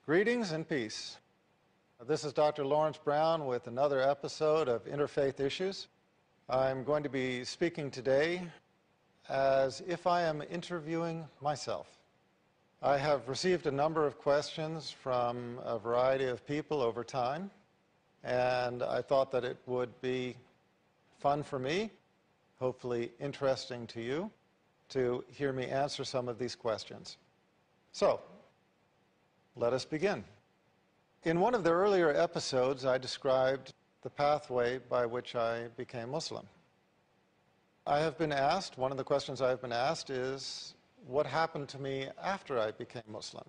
Greetings and peace. This is Dr. Lawrence Brown with another episode of Interfaith Issues. I'm going to be speaking today as if I am interviewing myself. I have received a number of questions from a variety of people over time, and I thought that it would be fun for me, hopefully interesting to you, to hear me answer some of these questions. So, let us begin. In one of the earlier episodes, I described the pathway by which I became Muslim. I have been asked, one of the questions I have been asked is, what happened to me after I became Muslim?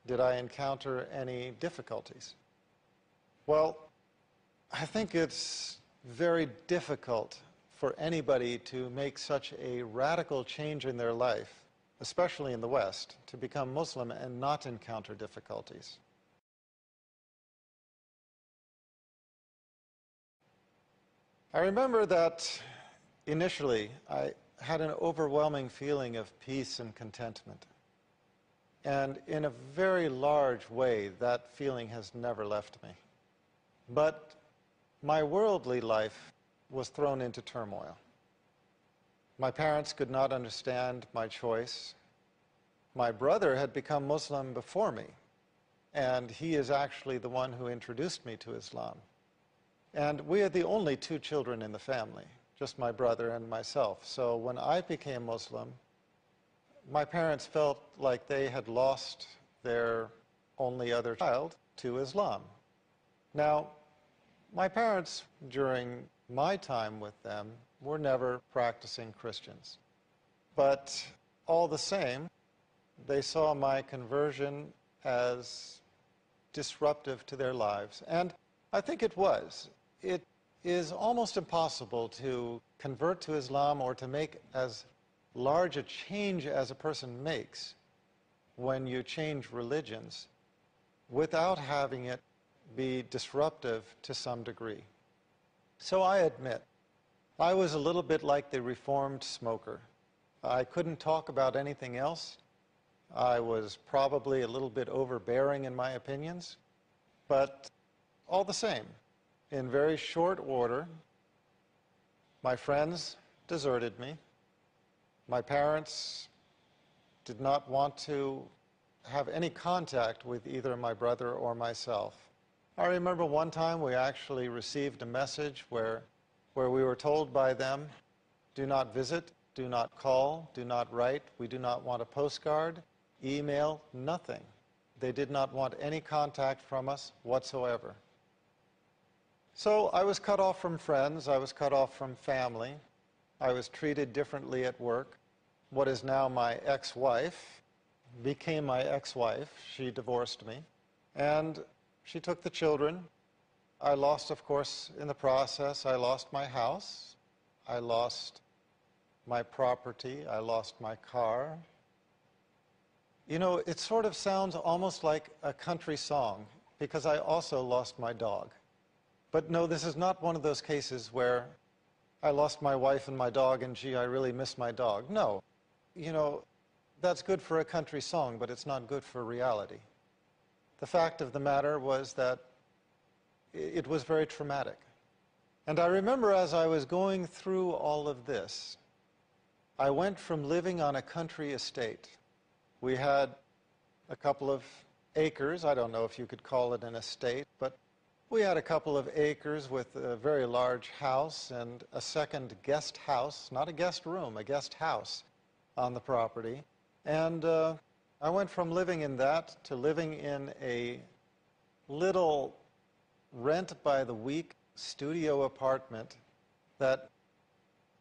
Did I encounter any difficulties? Well, I think it's very difficult for anybody to make such a radical change in their life, especially in the West, to become Muslim and not encounter difficulties. I remember that initially I had an overwhelming feeling of peace and contentment. And in a very large way, that feeling has never left me. But my worldly life was thrown into turmoil. My parents could not understand my choice. My brother had become Muslim before me, and he is actually the one who introduced me to Islam. And we are the only two children in the family, just my brother and myself. So when I became Muslim, my parents felt like they had lost their only other child to Islam. Now, my parents, during my time with them, were never practicing Christians. But all the same, they saw my conversion as disruptive to their lives. And I think it was. It is almost impossible to convert to Islam or to make as large a change as a person makes when you change religions without having it be disruptive to some degree. So I admit, I was a little bit like the reformed smoker. I couldn't talk about anything else. I was probably a little bit overbearing in my opinions, but all the same, in very short order, my friends deserted me. My parents did not want to have any contact with either my brother or myself. I remember one time we actually received a message where we were told by them, do not visit, do not call, do not write, we do not want a postcard, email, nothing. They did not want any contact from us whatsoever. So I was cut off from friends, I was cut off from family, I was treated differently at work. What is now my ex-wife became my ex-wife. She divorced me, and she took the children. I lost, of course, in the process, I lost my house, I lost my property, I lost my car. You know, it sort of sounds almost like a country song, because I also lost my dog. But no, this is not one of those cases where I lost my wife and my dog and gee, I really miss my dog. No, you know, that's good for a country song, but it's not good for reality. The fact of the matter was that it was very traumatic. And I remember as I was going through all of this, I went from living on a country estate. We had a couple of acres, I don't know if you could call it an estate, but we had a couple of acres with a very large house and a second guest house, not a guest room, a guest house on the property. And I went from living in that to living in a little rent-by-the-week studio apartment that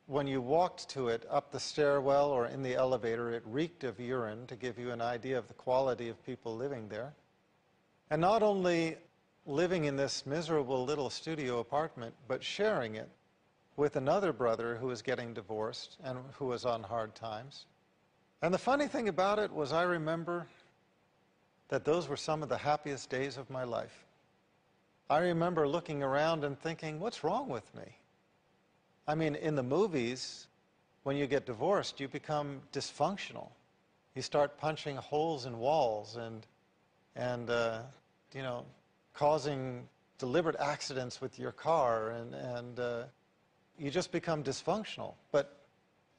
when you walked to it up the stairwell or in the elevator, it reeked of urine, to give you an idea of the quality of people living there. And not only living in this miserable little studio apartment, but sharing it with another brother who was getting divorced and who was on hard times. And the funny thing about it was I remember that those were some of the happiest days of my life. I remember looking around and thinking, what's wrong with me? I mean, in the movies, when you get divorced, you become dysfunctional. You start punching holes in walls and causing deliberate accidents with your car, and you just become dysfunctional. But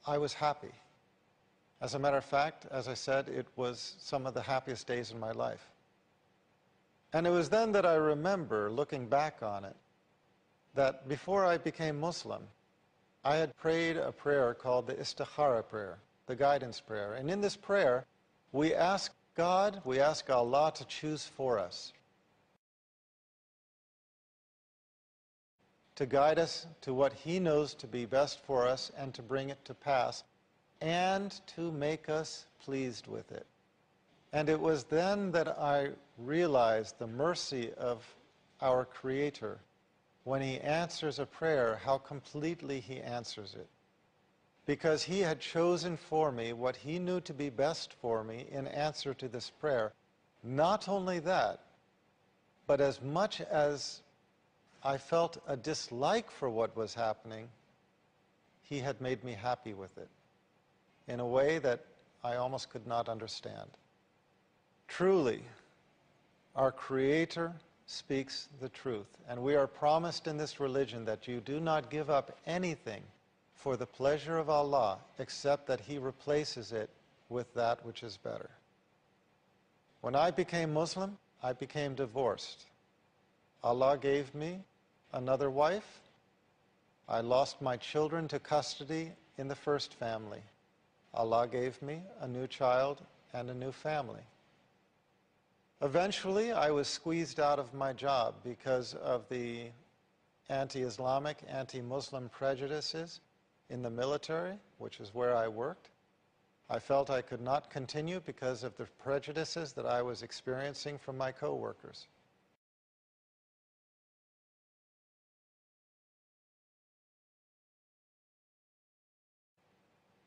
I was happy. As a matter of fact, as I said, it was some of the happiest days in my life. And it was then that I remember, looking back on it, that before I became Muslim, I had prayed a prayer called the Istikhara prayer, the guidance prayer. And in this prayer, we ask God, we ask Allah to choose for us, to guide us to what He knows to be best for us and to bring it to pass, and to make us pleased with it. And it was then that I realized the mercy of our Creator when He answers a prayer, how completely He answers it. Because He had chosen for me what He knew to be best for me in answer to this prayer. Not only that, but as much as I felt a dislike for what was happening, He had made me happy with it in a way that I almost could not understand. Truly, our Creator speaks the truth, and we are promised in this religion that you do not give up anything for the pleasure of Allah except that He replaces it with that which is better. When I became Muslim, I became divorced. Allah gave me another wife. I lost my children to custody in the first family. Allah gave me a new child and a new family. Eventually, I was squeezed out of my job because of the anti-Islamic, anti-Muslim prejudices in the military, which is where I worked. I felt I could not continue because of the prejudices that I was experiencing from my co-workers.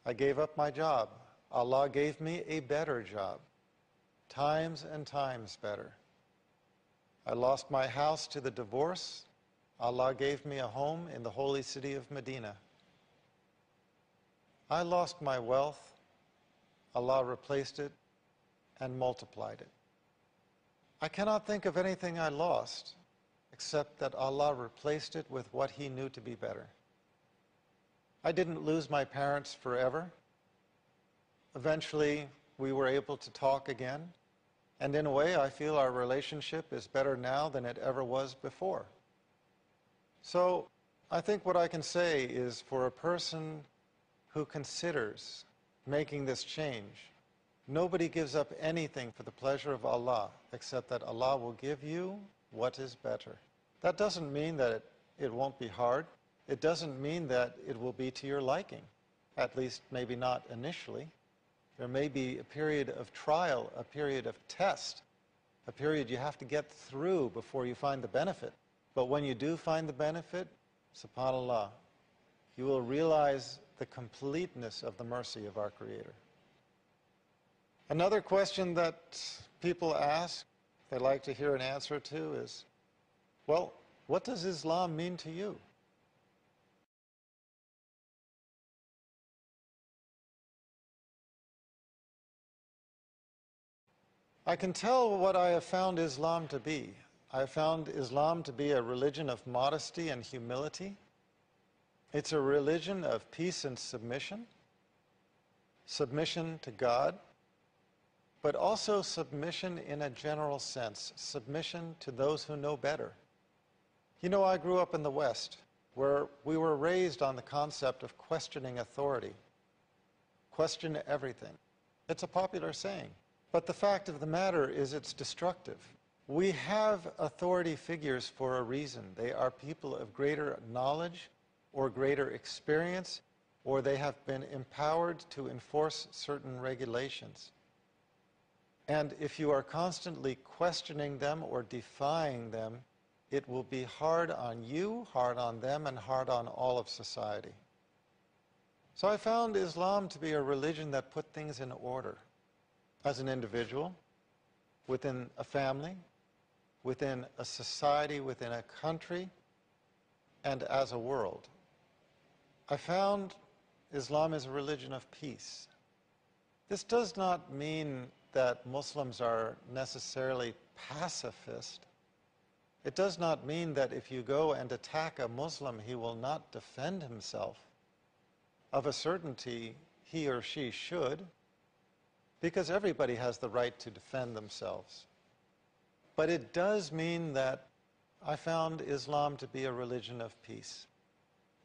I gave up my job. Allah gave me a better job, times and times better. I lost my house to the divorce. Allah gave me a home in the holy city of Medina. I lost my wealth. Allah replaced it and multiplied it. I cannot think of anything I lost except that Allah replaced it with what He knew to be better. I didn't lose my parents forever. Eventually, we were able to talk again. And in a way, I feel our relationship is better now than it ever was before. So I think what I can say is, for a person who considers making this change, nobody gives up anything for the pleasure of Allah except that Allah will give you what is better. That doesn't mean that it won't be hard. It doesn't mean that it will be to your liking, at least maybe not initially. There may be a period of trial, a period of test, a period you have to get through before you find the benefit. But when you do find the benefit, subhanAllah, you will realize the completeness of the mercy of our Creator. Another question that people ask, they'd like to hear an answer to, is, well, what does Islam mean to you? I can tell what I have found Islam to be. I have found Islam to be a religion of modesty and humility. It's a religion of peace and submission, submission to God, but also submission in a general sense, submission to those who know better. You know, I grew up in the West, where we were raised on the concept of questioning authority. Question everything. It's a popular saying. But the fact of the matter is it's destructive. We have authority figures for a reason. They are people of greater knowledge or greater experience, or they have been empowered to enforce certain regulations. And if you are constantly questioning them or defying them, it will be hard on you, hard on them, and hard on all of society. So I found Islam to be a religion that put things in order. As an individual, within a family, within a society, within a country, and as a world. I found Islam is a religion of peace. This does not mean that Muslims are necessarily pacifist. It does not mean that if you go and attack a Muslim, he will not defend himself. Of a certainty, he or she should, because everybody has the right to defend themselves. But it does mean that I found Islam to be a religion of peace.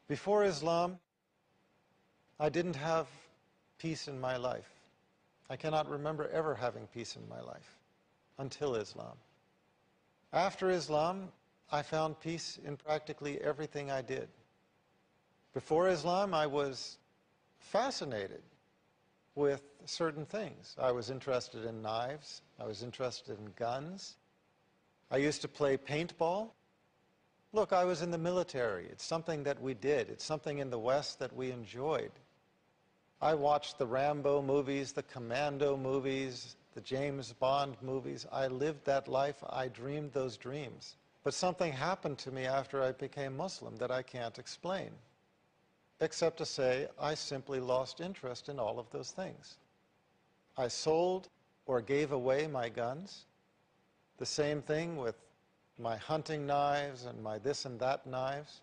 Before Islam, I didn't have peace in my life. I cannot remember ever having peace in my life until Islam. After Islam, I found peace in practically everything I did. Before Islam, I was fascinated with certain things. I was interested in knives. I was interested in guns. I used to play paintball. Look, I was in the military. It's something that we did. It's something in the West that we enjoyed. I watched the Rambo movies, the Commando movies, the James Bond movies. I lived that life. I dreamed those dreams. But something happened to me after I became Muslim that I can't explain, except to say I simply lost interest in all of those things. I sold or gave away my guns. The same thing with my hunting knives and my this and that knives.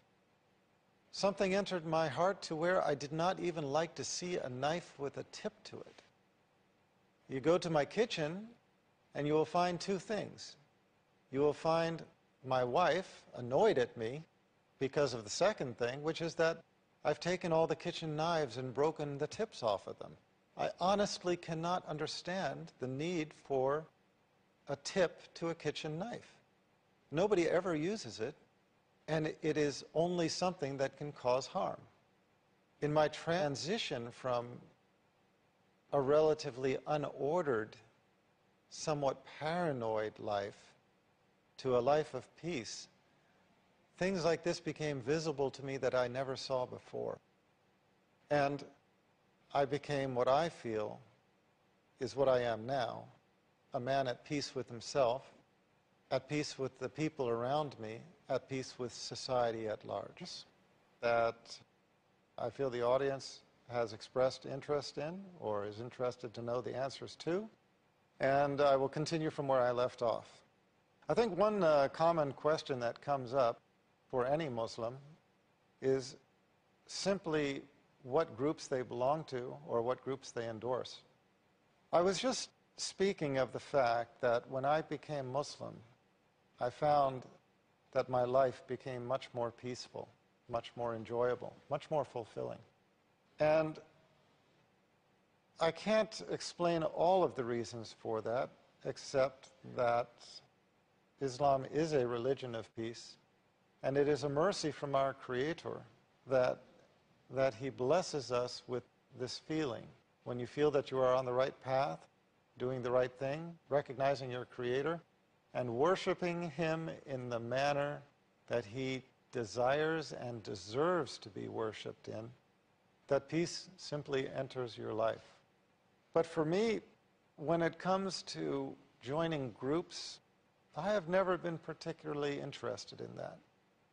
Something entered my heart to where I did not even like to see a knife with a tip to it. You go to my kitchen and you will find two things. You will find my wife annoyed at me because of the second thing, which is that I've taken all the kitchen knives and broken the tips off of them. I honestly cannot understand the need for a tip to a kitchen knife. Nobody ever uses it, and it is only something that can cause harm. In my transition from a relatively unordered, somewhat paranoid life to a life of peace, things like this became visible to me that I never saw before. And I became what I feel is what I am now, a man at peace with himself, at peace with the people around me, at peace with society at large. That I feel the audience has expressed interest in or is interested to know the answers to, and I will continue from where I left off. I think one common question that comes up for any Muslim is simply what groups they belong to or what groups they endorse. I was just speaking of the fact that when I became Muslim, I found that my life became much more peaceful, much more enjoyable, much more fulfilling. And I can't explain all of the reasons for that, except that Islam is a religion of peace, and it is a mercy from our Creator that He blesses us with this feeling. When you feel that you are on the right path, doing the right thing, recognizing your Creator, and worshiping Him in the manner that He desires and deserves to be worshiped in, that peace simply enters your life. But for me, when it comes to joining groups, I have never been particularly interested in that.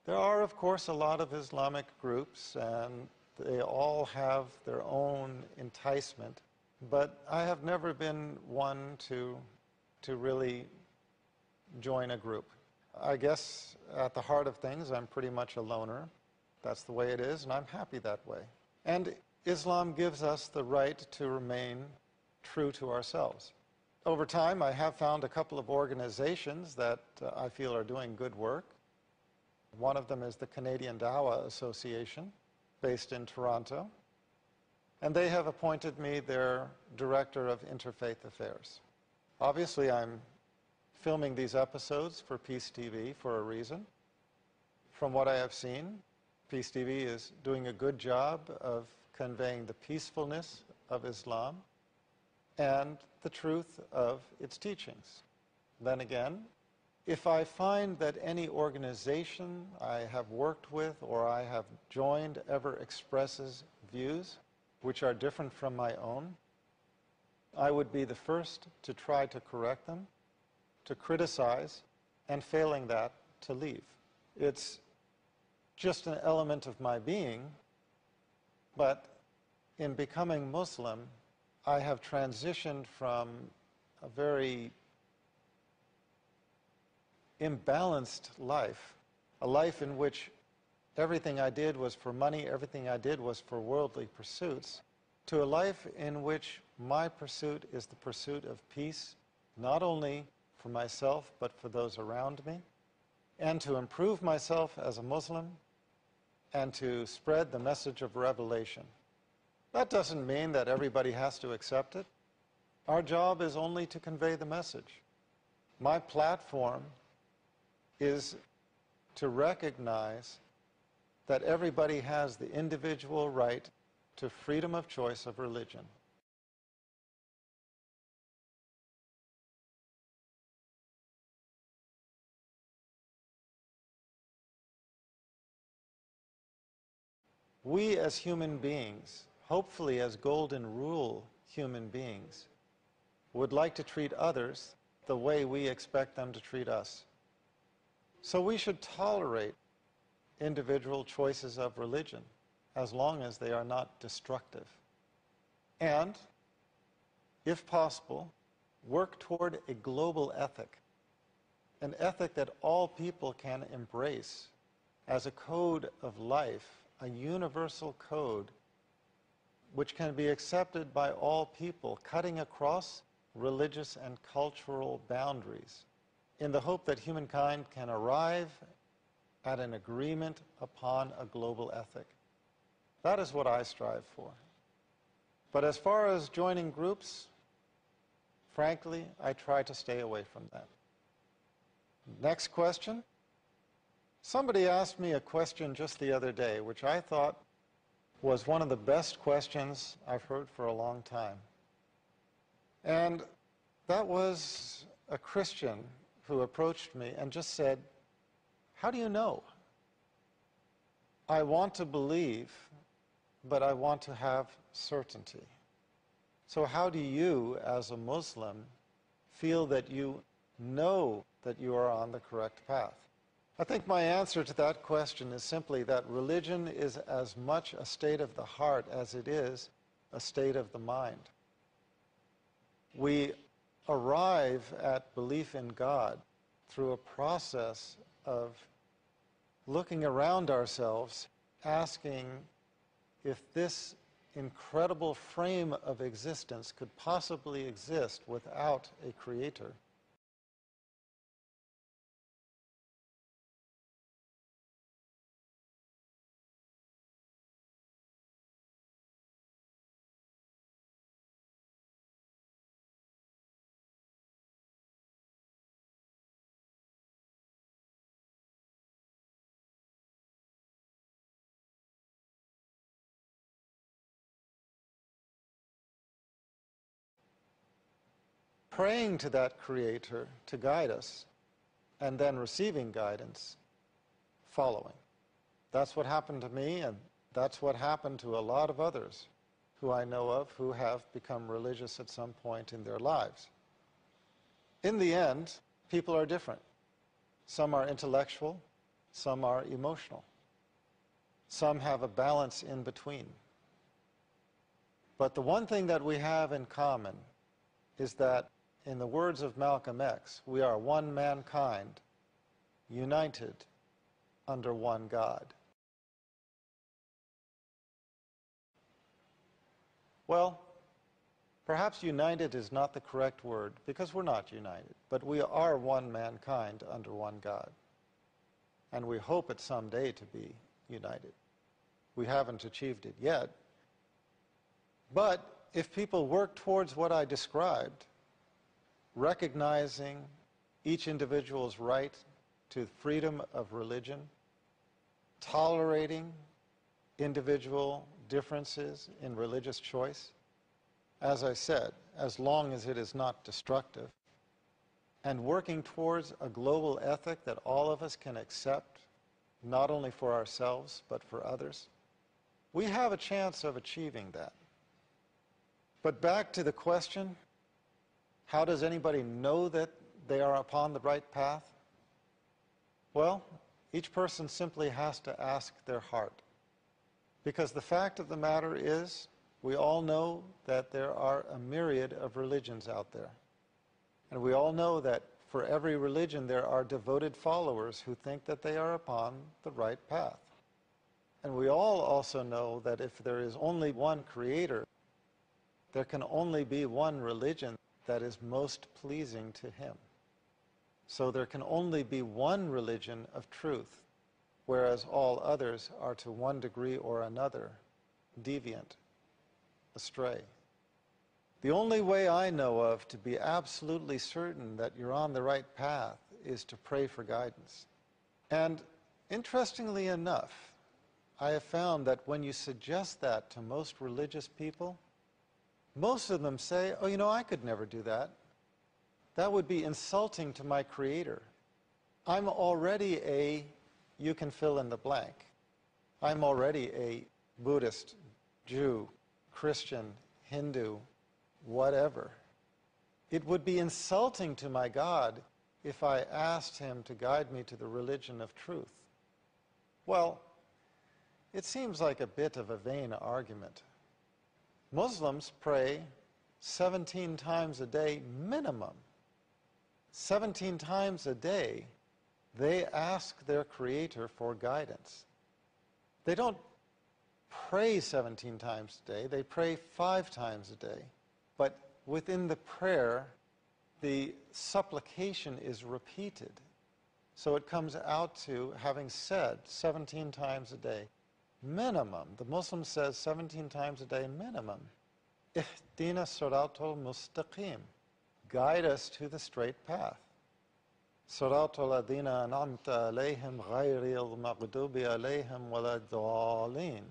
There are, of course, a lot of Islamic groups, and they all have their own enticement, but I have never been one to really join a group. I guess at the heart of things, I'm pretty much a loner. That's the way it is, and I'm happy that way. And Islam gives us the right to remain true to ourselves. Over time, I have found a couple of organizations that I feel are doing good work. One of them is the Canadian Dawah Association, based in Toronto. And they have appointed me their Director of Interfaith Affairs. Obviously, I'm filming these episodes for Peace TV for a reason. From what I have seen, Peace TV is doing a good job of conveying the peacefulness of Islam and the truth of its teachings. Then again, if I find that any organization I have worked with or I have joined ever expresses views which are different from my own, I would be the first to try to correct them, to criticize, and failing that, to leave. It's just an element of my being, but in becoming Muslim, I have transitioned from a very imbalanced life, a life in which everything I did was for money, everything I did was for worldly pursuits, to a life in which my pursuit is the pursuit of peace, not only for myself, but for those around me, and to improve myself as a Muslim, and to spread the message of revelation. That doesn't mean that everybody has to accept it. Our job is only to convey the message. My platform is to recognize that everybody has the individual right to freedom of choice of religion. We as human beings, hopefully as golden rule human beings, would like to treat others the way we expect them to treat us. So we should tolerate individual choices of religion as long as they are not destructive. And, if possible, work toward a global ethic, an ethic that all people can embrace as a code of life, a universal code which can be accepted by all people, cutting across religious and cultural boundaries, in the hope that humankind can arrive at an agreement upon a global ethic. That is what I strive for. But as far as joining groups, frankly, I try to stay away from that. Next question. Somebody asked me a question just the other day, which I thought was one of the best questions I've heard for a long time. And that was a Christian who approached me and just said, "How do you know? I want to believe, but I want to have certainty. So how do you, as a Muslim, feel that you know that you are on the correct path?" I think my answer to that question is simply that religion is as much a state of the heart as it is a state of the mind. We arrive at belief in God through a process of looking around ourselves, asking if this incredible frame of existence could possibly exist without a creator. Praying to that creator to guide us, and then receiving guidance, following. That's what happened to me, and that's what happened to a lot of others who I know of who have become religious at some point in their lives. In the end, people are different. Some are intellectual, some are emotional. Some have a balance in between. But the one thing that we have in common is that, in the words of Malcolm X, we are one mankind, united under one God. Well, perhaps united is not the correct word, because we're not united, but we are one mankind under one God. And we hope it someday to be united. We haven't achieved it yet. But if people work towards what I described, recognizing each individual's right to freedom of religion, tolerating individual differences in religious choice, as I said, as long as it is not destructive, and working towards a global ethic that all of us can accept, not only for ourselves, but for others, we have a chance of achieving that. But back to the question, how does anybody know that they are upon the right path? Well, each person simply has to ask their heart. Because the fact of the matter is, we all know that there are a myriad of religions out there. And we all know that for every religion there are devoted followers who think that they are upon the right path. And we all also know that if there is only one creator, there can only be one religion that is most pleasing to him. So there can only be one religion of truth, whereas all others are to one degree or another deviant, astray. The only way I know of to be absolutely certain that you're on the right path is to pray for guidance. And interestingly enough, I have found that when you suggest that to most religious people, most of them say, oh, you know, I could never do that. That would be insulting to my Creator. I'm already a, you can fill in the blank. I'm already a Buddhist, Jew, Christian, Hindu, whatever. It would be insulting to my God if I asked him to guide me to the religion of truth. Well, it seems like a bit of a vain argument. Muslims pray 17 times a day minimum. 17 times a day, they ask their Creator for guidance. They don't pray 17 times a day, they pray 5 times a day. But within the prayer, the supplication is repeated. So it comes out to having said 17 times a day, minimum. The Muslim says 17 times a day minimum. Ihdina siratal mustaqim. Guide us to the straight path. Siratal ladina an'amta alayhim ghayril maghdubi alayhim waladdallin.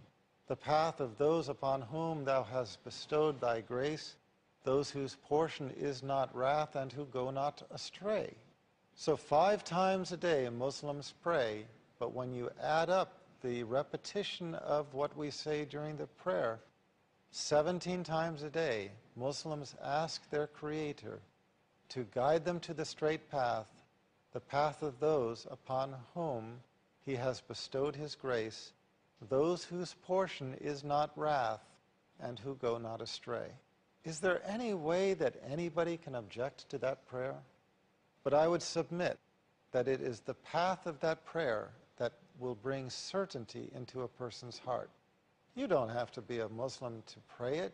The path of those upon whom thou hast bestowed thy grace, those whose portion is not wrath and who go not astray. So 5 times a day Muslims pray, but when you add up the repetition of what we say during the prayer, 17 times a day, Muslims ask their Creator to guide them to the straight path, the path of those upon whom he has bestowed his grace, those whose portion is not wrath and who go not astray. Is there any way that anybody can object to that prayer? But I would submit that it is the path of that prayer that will bring certainty into a person's heart. You don't have to be a Muslim to pray it.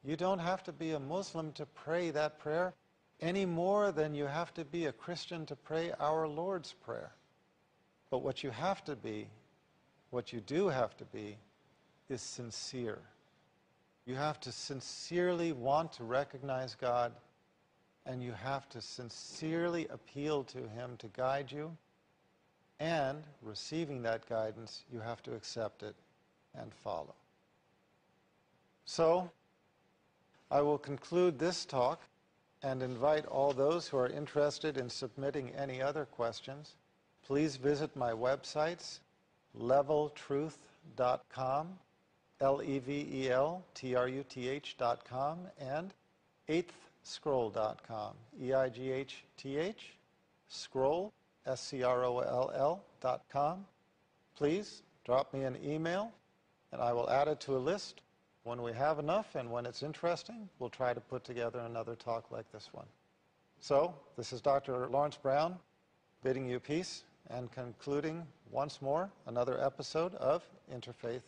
You don't have to be a Muslim to pray that prayer any more than you have to be a Christian to pray our Lord's Prayer. But what you have to be, what you do have to be, is sincere. You have to sincerely want to recognize God, and you have to sincerely appeal to him to guide you, and receiving that guidance, you have to accept it and follow. So, I will conclude this talk and invite all those who are interested in submitting any other questions. Please visit my websites, leveltruth.com, leveltruth.com, and eighthscroll.com, EIGHTH, scroll, SCROLL.com. Please drop me an email, and I will add it to a list. When we have enough and when it's interesting, we'll try to put together another talk like this one. So, this is Dr. Lawrence Brown, bidding you peace and concluding once more another episode of Interfaith